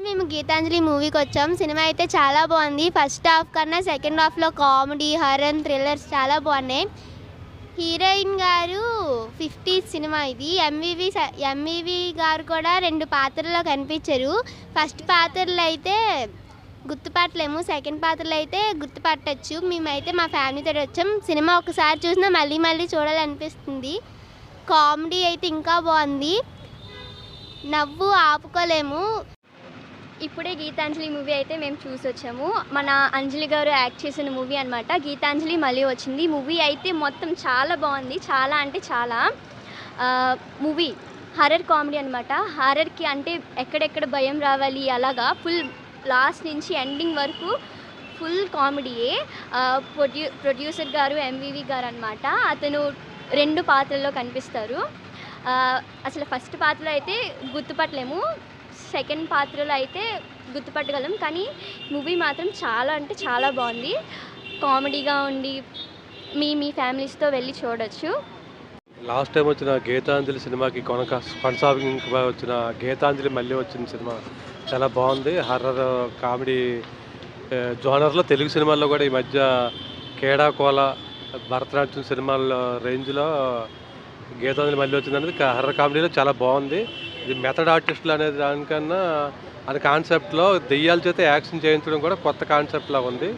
మేము గీతాంజలి మూవీకి వచ్చాం. సినిమా అయితే చాలా బాగుంది. ఫస్ట్ హాఫ్ కన్నా సెకండ్ హాఫ్లో కామెడీ, హారర్, థ్రిల్లర్స్ చాలా బాగున్నాయి. హీరోయిన్ గారు 50 సినిమా ఇది. ఎంవివి గారు కూడా 2 పాత్రల్లో కనిపించారు. ఫస్ట్ పాత్రలు అయితే గుర్తుపట్టలేము, సెకండ్ పాత్రలు అయితే గుర్తుపట్టచ్చు. మేమైతే మా ఫ్యామిలీతో వచ్చాం. సినిమా ఒకసారి చూసినా మళ్ళీ మళ్ళీ చూడాలనిపిస్తుంది. కామెడీ అయితే ఇంకా బాగుంది, నవ్వు ఆపుకోలేము. ఇప్పుడే గీతాంజలి మూవీ అయితే మేము చూసి వచ్చాము. మన అంజలి గారు యాక్ట్ చేసిన మూవీ అనమాట. గీతాంజలి మళ్ళీ వచ్చింది. మూవీ అయితే మొత్తం చాలా బాగుంది, చాలా అంటే చాలా. మూవీ హర్రర్ కామెడీ అనమాట. హర్రర్కి అంటే ఎక్కడెక్కడ భయం రావాలి అలాగా ఫుల్ లాస్ట్ నుంచి ఎండింగ్ వరకు ఫుల్ కామెడీయే. ప్రొడ్యూసర్ గారు ఎంవివి గారు అనమాట. అతను 2 పాత్రల్లో కనిపిస్తారు. అసలు ఫస్ట్ పాత్రలో అయితే గుర్తుపట్టలేము, సెకండ్ పాత్రలో అయితే గుర్తుపట్టగలం. కానీ మూవీ మాత్రం చాలా అంటే చాలా బాగుంది, కామెడీగా ఉండి మీ ఫ్యామిలీస్తో వెళ్ళి చూడొచ్చు. లాస్ట్ టైం వచ్చిన గీతాంజలి సినిమాకి కొనసాగింపుగా వచ్చిన గీతాంజలి మళ్ళీ వచ్చిన సినిమా చాలా బాగుంది. హర్రర్ కామెడీ జోనర్లో తెలుగు సినిమాల్లో కూడా ఈ మధ్య కేడా కోల, భరతనాట్యం సినిమాల రేంజ్లో గీతాంజలి మళ్ళీ వచ్చింది అనేది హర్రర్ కామెడీలో చాలా బాగుంది. ఇది మెథడ్ ఆర్టిస్టులు అనేది దానికన్నా అది కాన్సెప్ట్లో దెయ్యాల చేత యాక్షన్ చేయించడం కూడా కొత్త కాన్సెప్ట్లా ఉంది.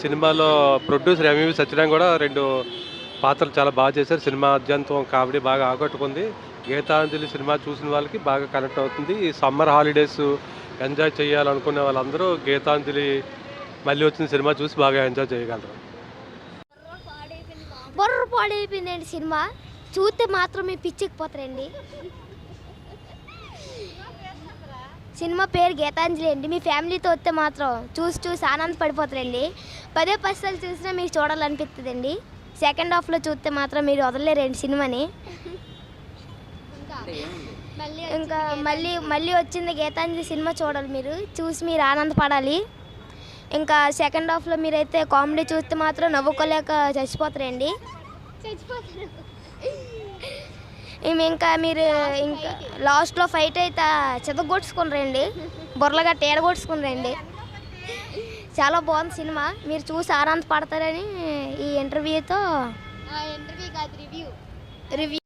సినిమాలో ప్రొడ్యూసర్ ఎంవివి సత్యనారాయణ కూడా 2 పాత్రలు చాలా బాగా చేశారు. సినిమా అత్యంతం కామెడీ బాగా ఆకట్టుకుంది. గీతాంజలి సినిమా చూసిన వాళ్ళకి బాగా కనెక్ట్ అవుతుంది. ఈ సమ్మర్ హాలిడేస్ ఎంజాయ్ చేయాలనుకునే వాళ్ళందరూ గీతాంజలి మళ్ళీ వచ్చిన సినిమా చూసి బాగా ఎంజాయ్ చేయగలరు. బొర్ర పాడైపోయిందండి సినిమా. చూస్తే మాత్రం మీ పిచ్చికిపోతారండి. సినిమా పేరు గీతాంజలి అండి. మీ ఫ్యామిలీతో వస్తే మాత్రం చూసి ఆనందపడిపోతారండి. 10 సార్లు చూసినా మీకు చూడాలనిపిస్తుందండి. సెకండ్ హాఫ్లో చూస్తే మాత్రం మీరు వదలలేరండి సినిమాని. ఇంకా మళ్ళీ వచ్చింది గీతాంజలి సినిమా చూడాలి, మీరు చూసి మీరు ఆనందపడాలి. ఇంకా సెకండ్ హాఫ్లో మీరైతే కామెడీ చూస్తే మాత్రం నవ్వుకోలేక చచ్చిపోతారండి. మీరు ఇంకా లాస్ట్లో ఫైట్ అయితే చెదగొట్టుకుని రండి, బొర్రలుగా ఏడగొట్టుకుని రండి. చాలా బాగుంది సినిమా, మీరు చూసి ఆనందపడతారని ఈ ఇంటర్వ్యూతో రివ్యూ.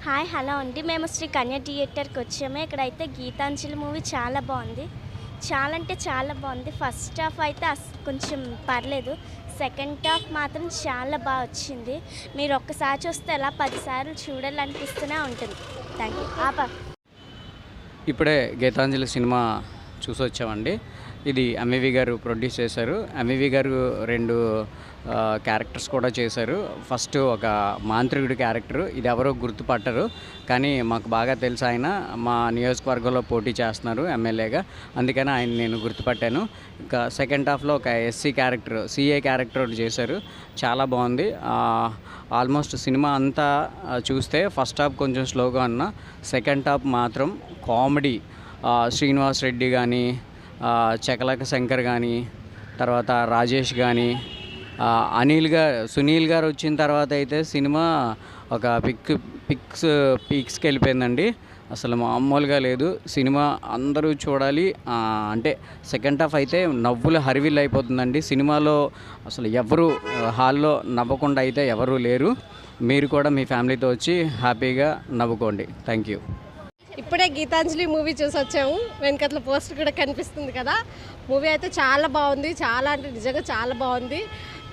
హాయ్, హలో అండి. మేము శ్రీ కన్య థియేటర్కి వచ్చాము. ఇక్కడైతే గీతాంజలి మూవీ చాలా బాగుంది, చాలా అంటే చాలా బాగుంది. ఫస్ట్ హాఫ్ అయితే కొంచెం పర్లేదు, సెకండ్ హాఫ్ మాత్రం చాలా బాగా వచ్చింది. మీరు ఒక్కసారి చూస్తే అలా 10 సార్లు చూడాలనిపిస్తూనే ఉంటుంది. Thank you. ఇప్పుడే గీతాంజలి సినిమా చూసి వచ్చామండి. ఇది ఎంవివి గారు ప్రొడ్యూస్ చేశారు. ఎంవివి గారు 2 క్యారెక్టర్స్ కూడా చేశారు. ఫస్ట్ ఒక మాంత్రికుడి క్యారెక్టర్, ఇది ఎవరో గుర్తుపట్టరు కానీ మాకు బాగా తెలుసు. ఆయన మా నియోజకవర్గంలో పోటీ చేస్తున్నారు ఎమ్మెల్యేగా, అందుకని ఆయన నేను గుర్తుపట్టాను. ఇంకా సెకండ్ హాఫ్లో ఒక ఎస్సీ క్యారెక్టర్, సిఏ క్యారెక్టర్ ఒకటి చేశారు, చాలా బాగుంది. ఆల్మోస్ట్ సినిమా అంతా చూస్తే ఫస్ట్ హాఫ్ కొంచెం స్లోగా ఉన్నా సెకండ్ హాఫ్ మాత్రం కామెడీ. శ్రీనివాస్ రెడ్డి కానీ, చకలక శంకర్ కానీ, తర్వాత రాజేష్ కానీ, సునీల్ గారు వచ్చిన తర్వాత అయితే సినిమా ఒక పీక్స్కి వెళ్ళిపోయిందండి. అసలు మామూలుగా లేదు సినిమా, అందరూ చూడాలి. అంటే సెకండ్ హాఫ్ అయితే నవ్వులు హరివిల్ అయిపోతుందండి. సినిమాలో అసలు ఎవరు హాల్లో నవ్వకుండా అయితే ఎవరూ లేరు. మీరు కూడా మీ ఫ్యామిలీతో వచ్చి హ్యాపీగా నవ్వుకోండి. Thank you. ఇప్పుడే గీతాంజలి మూవీ చూసి వచ్చాము. వెనకట్ల పోస్టర్ కూడా కనిపిస్తుంది కదా. మూవీ అయితే చాలా బాగుంది, చాలా అంటే నిజంగా చాలా బాగుంది.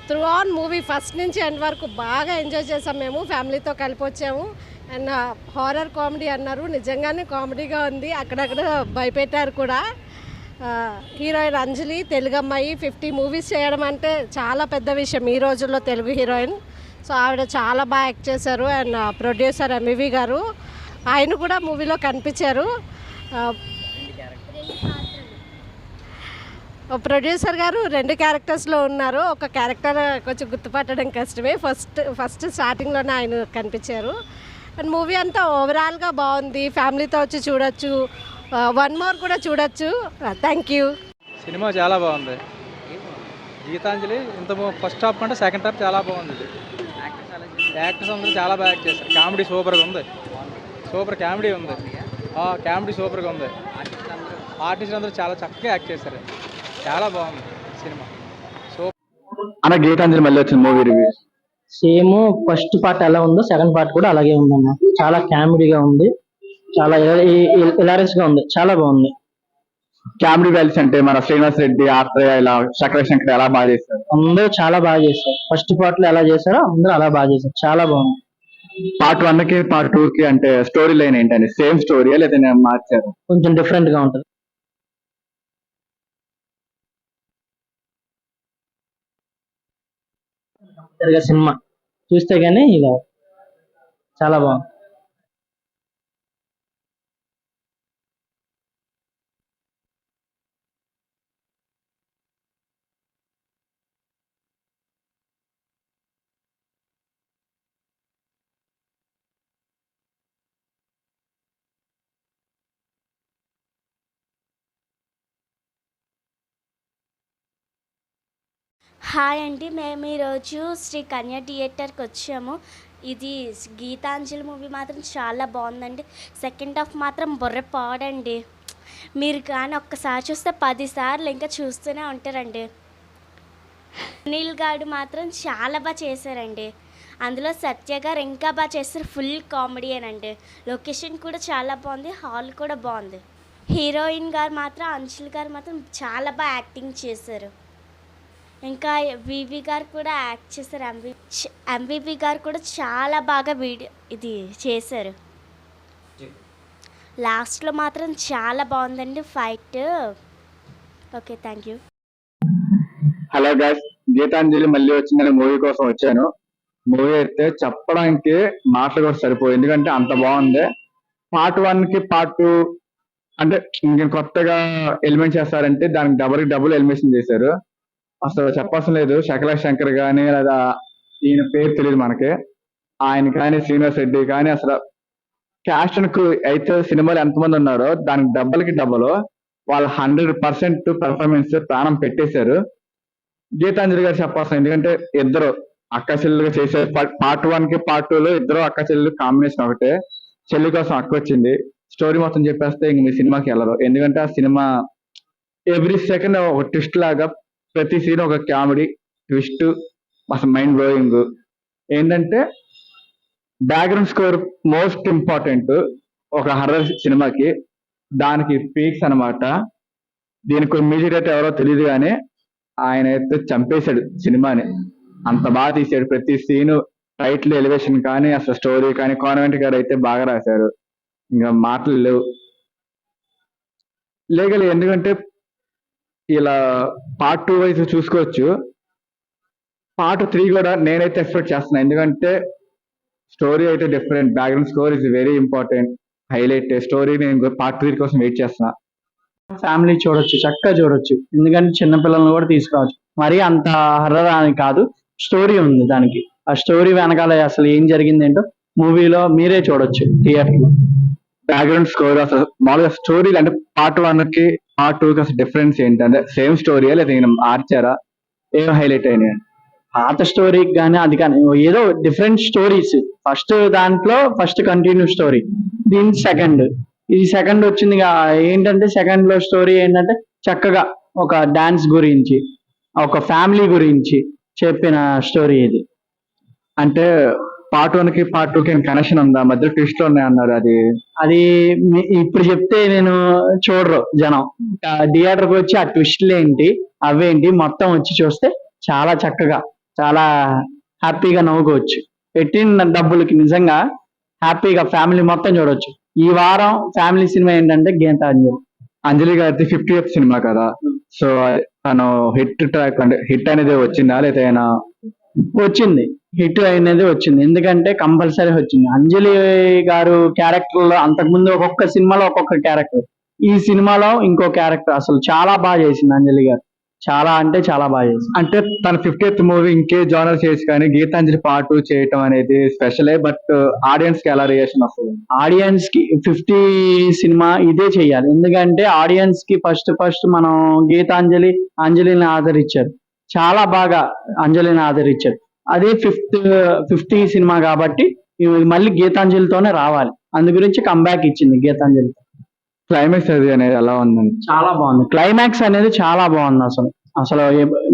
త్రూ ఆన్ మూవీ ఫస్ట్ నుంచి ఎండ్ వరకు బాగా ఎంజాయ్ చేసాం. మేము ఫ్యామిలీతో కలిపి వచ్చాము. అండ్ హారర్ కామెడీ అన్నారు, నిజంగానే కామెడీగా ఉంది. అక్కడక్కడ భయపెట్టారు కూడా. హీరోయిన్ అంజలి తెలుగు అమ్మాయి, 50 మూవీస్ చేయడం అంటే చాలా పెద్ద విషయం ఈ రోజుల్లో తెలుగు హీరోయిన్. సో ఆవిడ చాలా బాగా యాక్ట్ చేశారు. అండ్ ప్రొడ్యూసర్ ఎంవివి గారు, ఆయన కూడా మూవీలో కనిపించారు. ప్రొడ్యూసర్ గారు 2 క్యారెక్టర్స్లో ఉన్నారు. ఒక క్యారెక్టర్ కొంచెం గుర్తుపట్టడం కష్టమే, ఫస్ట్ స్టార్టింగ్లోనే ఆయన కనిపించారు. అండ్ మూవీ అంతా ఓవరాల్గా బాగుంది, ఫ్యామిలీతో వచ్చి చూడొచ్చు. 1 మోర్ కూడా చూడొచ్చు. Thank you. సినిమా చాలా బాగుంది. గీతాంజలి ఫస్ట్ హాఫ్ కంటే సెకండ్ హాఫ్ చాలా బాగుంది. యాక్టర్స్ అందరూ చాలా బాగా యాక్ట్ చేశారు. కామెడీ సూపర్గా ఉంది, సూపర్ కామెడీ ఉంది. కామెడీ సూపర్గా ఉంది. ఆర్టిస్ట్ అందరూ చాలా చక్కగా యాక్ట్ చేశారు. చాలా బాగుంది సినిమా. అన్న గీతాంజలి మళ్ళీ వచ్చిన movie review. Same first part ఎలా ఉందో సెకండ్ పార్ట్ కూడా అలాగే ఉందన్న. చాలా కామెడీగా ఉంది, చాలా హిలారియస్ గా ఉంది, చాలా బాగుంది. కామెడీ వాల్యూస్ అంటే మన శ్రీనివాస్ రెడ్డి, ఆత్రేయ, ఇలా శంకర శంకర్ ఎలా బాగా చేస్తారు. అందరూ చాలా బాగా చేశారు. ఫస్ట్ పార్ట్ లో ఎలా చేశారో అందరూ అలా బాగా చేశారు. చాలా బాగుంది. పార్ట్ 1 కి పార్ట్ 2 కి అంటే స్టోరీ లైన్ ఏంటండి? సేమ్ స్టోరీయా లేదా మార్చారు? కొంచెం డిఫరెంట్ గా ఉంటుంది. సినిమా చూస్తే గానీ ఇలా చాలా బాగుంది. హాయ్ అండి, మేము ఈరోజు శ్రీ కన్య థియేటర్కి వచ్చాము. ఇది గీతాంజలి మూవీ మాత్రం చాలా బాగుందండి. సెకండ్ హాఫ్ మాత్రం బుర్రపాడండి. మీరు కానీ ఒక్కసారి చూస్తే 10 సార్లు ఇంకా చూస్తూనే ఉంటారండి. అనిల్ గారు మాత్రం చాలా బాగా చేశారండి. అందులో సత్య గారు ఇంకా బాగా చేస్తారు. ఫుల్ కామెడీయేనండి. లొకేషన్ కూడా చాలా బాగుంది, హాల్ కూడా బాగుంది. హీరోయిన్ గారు మాత్రం అంజలి గారు మాత్రం చాలా బాగా యాక్టింగ్ చేశారు. ఇంకా వివి గారు కూడా యాక్ట్ చేశారు. ఎంవివి గారు కూడా చాలా బాగా ఇది చేశారు. లాస్ట్లో మాత్రం చాలా బాగుందండి fight. Okay, thank you. Hello guys, Geetanjali మళ్ళీ వచ్చిందని మూవీ కోసం వచ్చాను. మూవీ అయితే చెప్పడానికి మాటలు కూడా సరిపోయి, ఎందుకంటే అంత బాగుంది. పార్ట్ 1 కి పార్ట్ 2 అంటే ఇంక కొత్తగా ఎలిమెంట్ చేస్తారంటే దానికి డబుల్ ఎలిమేషన్ చేశారు. అసలు చెప్పాల్సిన లేదు. శకల శంకర్ కానీ లేదా ఈయన పేరు తెలియదు మనకి, ఆయన కానీ శ్రీనివాస్ రెడ్డి కానీ అసలు క్యాస్ట్ అయితే సినిమాలో ఎంతమంది ఉన్నారో దానికి డబ్బులు వాళ్ళు 100% పెర్ఫార్మెన్స్ ప్రాణం పెట్టేశారు. గీతాంజలి గారు చెప్పాల్సిన, ఎందుకంటే ఇద్దరు అక్క చెల్లెలుగా చేసే పార్ట్ 1 కి పార్ట్ 2 లో ఇద్దరు అక్క చెల్లెలు కాంబినేషన్ ఒకటే. చెల్లి కోసం అక్క వచ్చింది. స్టోరీ మొత్తం చెప్పేస్తే ఇంక మీ సినిమాకి వెళ్ళరు, ఎందుకంటే ఆ సినిమా ఎవ్రీ సెకండ్ ఒక ట్విస్ట్ లాగా, ప్రతి సీన్ ఒక కామెడీ ట్విస్ట్, అసలు మైండ్ బ్లోయింగ్. ఏంటంటే బ్యాక్గ్రౌండ్ స్కోర్ మోస్ట్ ఇంపార్టెంట్ ఒక హర్రర్ సినిమాకి. దానికి పీక్స్ అన్నమాట. దీనికి మ్యూజిక్ డైరెక్టర్ ఎవరో తెలియదు కానీ ఆయన అయితే చంపేశాడు సినిమాని. అంత బాగా తీసాడు. ప్రతి సీను టైటిల్ ఎలివేషన్ కానీ అసలు స్టోరీ కానీ కాన్వెంట్ గారు అయితే బాగా రాశారు. ఇంకా మాటలు లేవు. ఎందుకంటే ఇలా పార్ట్ 2 వైపు చూసుకోవచ్చు. పార్ట్ 3 కూడా నేనైతే ఎక్స్పెక్ట్ చేస్తున్నాను, ఎందుకంటే స్టోరీ అయితే different. Background score is very important, highlight. Story నేను పార్ట్ 3 కోసం వెయిట్ చేస్తున్నా. ఫ్యామిలీ చూడొచ్చు, చక్కగా చూడొచ్చు, ఎందుకంటే చిన్నపిల్లలను కూడా తీసుకురావచ్చు. మరీ అంత హర్రర్ అని కాదు, స్టోరీ ఉంది దానికి. ఆ స్టోరీ వెనకాల అసలు ఏం జరిగింది ఏంటో మూవీలో మీరే చూడొచ్చు థియేటర్ లో. బ్యాక్గ్రౌండ్ స్కోర్ అసలు మామూలుగా స్టోరీలు అంటే పార్ట్ 1 కి పార్ట్ 2 కి అసలు డిఫరెన్స్ ఏంటంటే సేమ్ స్టోరీయా లేదా ఈయన మార్చారా? ఏం హైలైట్ అయినాయి? పాత స్టోరీకి కానీ అది కానీ ఏదో different stories. First continue story, దీని సెకండ్. ఇది సెకండ్ వచ్చింది ఏంటంటే సెకండ్ లో స్టోరీ ఏంటంటే చక్కగా ఒక డాన్స్ గురించి, ఒక ఫ్యామిలీ గురించి చెప్పిన స్టోరీ ఇది. అంటే పార్ట్ 1 కి పార్ట్ 2 కి కనెక్షన్ ఉందా? మధ్య ట్విస్ట్ ఉన్నాయి అన్నారు. అది ఇప్పుడు చెప్తే నేను చూడరు జనం. థియేటర్కి వచ్చి ఆ ట్విస్ట్లు ఏంటి అవేంటి మొత్తం వచ్చి చూస్తే చాలా చక్కగా చాలా హ్యాపీగా నవ్వుకోవచ్చు. పెట్టిన డబ్బులకి నిజంగా హ్యాపీగా ఫ్యామిలీ మొత్తం చూడొచ్చు. ఈ వారం ఫ్యామిలీ సినిమా ఏంటంటే గీతాంజలి. అంజలి గారి 50th సినిమా కదా, సో తను హిట్ అనేది వచ్చిందా లేదా? వచ్చింది, హిట్ అనేది వచ్చింది. ఎందుకంటే కంపల్సరీ వచ్చింది. అంజలి గారు క్యారెక్టర్ లో అంతకుముందు ఒక్కొక్క సినిమాలో ఒక్కొక్క క్యారెక్టర్, ఈ సినిమాలో ఇంకో క్యారెక్టర్. అసలు చాలా బాగా చేసింది అంజలి గారు, చాలా అంటే చాలా బాగా చేసింది. అంటే తన 50th మూవీ ఇంకే జానర్ చేసి కానీ గీతాంజలి పార్ట్ 2 చేయటం అనేది స్పెషలే. బట్ ఆడియన్స్ కి ఎలా రియాక్షన్ వస్తుంది? ఆడియన్స్ కి 50 సినిమా ఇదే చెయ్యాలి, ఎందుకంటే ఆడియన్స్ కి ఫస్ట్ మనం అంజలిని ఆదరించారు, చాలా బాగా అంజలిని ఆదరించారు. అదే 50 సినిమా కాబట్టి ఇవి మళ్ళీ గీతాంజలితోనే రావాలి. అందు గురించి కంబ్యాక్ ఇచ్చింది గీతాంజలి. క్లైమాక్స్ అది అనేది ఎలా ఉందండి? చాలా బాగుంది. క్లైమాక్స్ అనేది చాలా బాగుంది. అసలు అసలు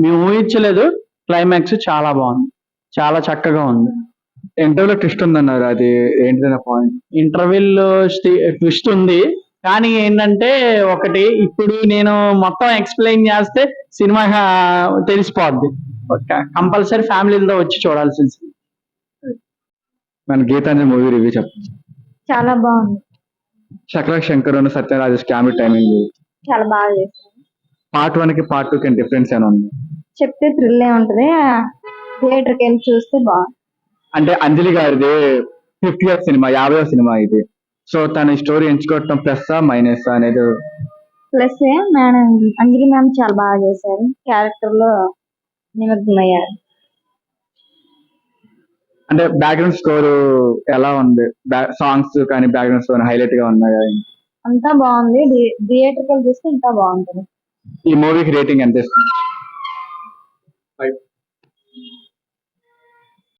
మేము ఊహించలేదు. క్లైమాక్స్ చాలా బాగుంది. చాలా చక్కగా ఉంది. ఇంటర్వ్యూలో ట్విస్ట్ ఉందన్నారు, అది ఏంటిదన్న పాయింట్? ఇంటర్వెల్ ట్విస్ట్ ఉంది. కానీ ఏంటంటే ఒకటి, ఇప్పుడు నేను మొత్తం ఎక్స్ప్లెయిన్ చేస్తే సినిమా తెలిసిపోద్ది. కంపల్సరీ ఫ్యామిలీతో వచ్చి చూడాల్సింది. మన గీతాంజలి మూవీ రివ్యూ చెప్పండి. చాలా బాగుంది. శకలక శంకర్ సత్యరాజేష్ కామెడీ టైమింగ్ చాలా బాగా చేశారు. పార్ట్ 1 కి పార్ట్ 2 కి డిఫరెన్స్ ఏమైనా ఉంది? చెప్తే థ్రిల్లే ఉంటుంది. థియేటర్కి వెళ్ళి చూస్తే బాగుంది. అంటే అంజలి గారిది 50th సినిమా, 50వ సినిమా ఇది. సో తన స్టోరీ ఎంచుకోవటం ప్లస్ మైనస్ అనేది? ప్లస్ మేడం అంజలి మ్యామ్ చాలా బాగా చేశారు. క్యారెక్టర్ లో నిమగ్నమయ్యారు. అంటే బ్యాక్గ్రౌండ్ స్కోర్ ఎలా ఉంది? సాంగ్స్ కానీ బ్యాక్గ్రౌండ్ స్కోర్ హైలైట్ గా ఉన్నాయా? అంతా బాగుంది. థియేటర్కి వెళ్ళి చూస్తే ఇంకా బాగుంటుంది. ఈ మూవీకి రేటింగ్ ఎంత ఇస్తుంది? 5.